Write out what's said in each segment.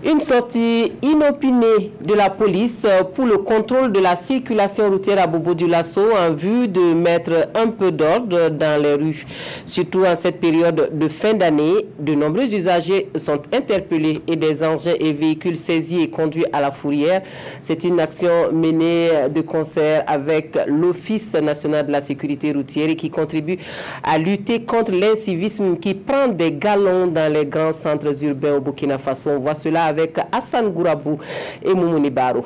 Une sortie inopinée de la police pour le contrôle de la circulation routière à Bobo-Dioulasso en vue de mettre un peu d'ordre dans les rues. Surtout en cette période de fin d'année, de nombreux usagers sont interpellés et des engins et véhicules saisis et conduits à la fourrière. C'est une action menée de concert avec l'Office national de la sécurité routière et qui contribue à lutter contre l'incivisme qui prend des galons dans les grands centres urbains au Burkina Faso. On voit cela avec Hassan Gourabou et Moumouni Baro.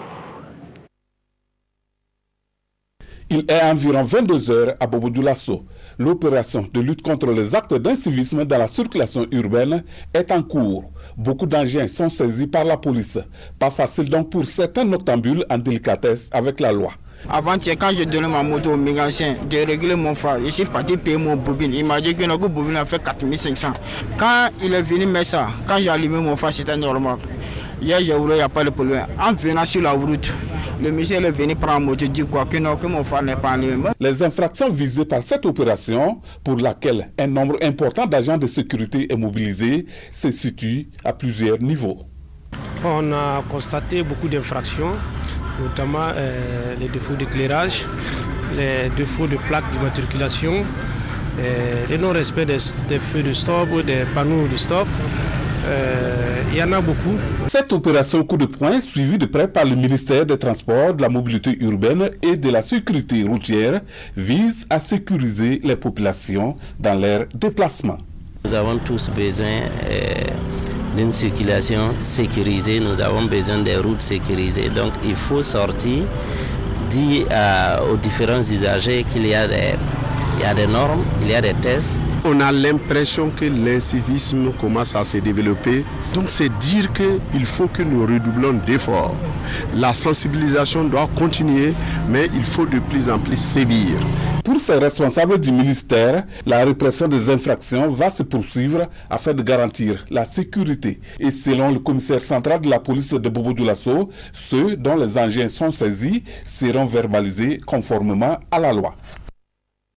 Il est environ 22 h à Bobo-Dioulasso. L'opération de lutte contre les actes d'incivisme dans la circulation urbaine est en cours. Beaucoup d'engins sont saisis par la police. Pas facile donc pour certains noctambules en délicatesse avec la loi. Avant-hier, quand j'ai donné ma moto au mécanicien, j'ai réglé mon phare. Je suis parti payer mon bobine. Il m'a dit que notre bobine a fait 4500. Quand il est venu mettre ça, quand j'ai allumé mon phare, c'était normal. Hier, j'ai ouvert, il n'y a pas de problème. En venant sur la route, le monsieur est venu prendre moto, dit quoi, que non, que mon phare n'est pas allumé. Les infractions visées par cette opération, pour laquelle un nombre important d'agents de sécurité est mobilisé, se situent à plusieurs niveaux. On a constaté beaucoup d'infractions, notamment les défauts d'éclairage, les défauts de plaques d'immatriculation, le non-respect des feux de stop ou des panneaux de stop. Il y en a beaucoup. Cette opération coup de poing, suivie de près par le ministère des Transports, de la Mobilité urbaine et de la Sécurité routière, vise à sécuriser les populations dans leurs déplacements. Nous avons tous besoin d'une circulation sécurisée, nous avons besoin des routes sécurisées. Donc il faut sortir, dire aux différents usagers qu'il y a des normes, il y a des tests. On a l'impression que l'incivisme commence à se développer. Donc c'est dire qu'il faut que nous redoublons d'efforts. La sensibilisation doit continuer, mais il faut de plus en plus sévir. Pour ces responsables du ministère, la répression des infractions va se poursuivre afin de garantir la sécurité. Et selon le commissaire central de la police de Bobo-Dioulasso, ceux dont les engins sont saisis seront verbalisés conformément à la loi.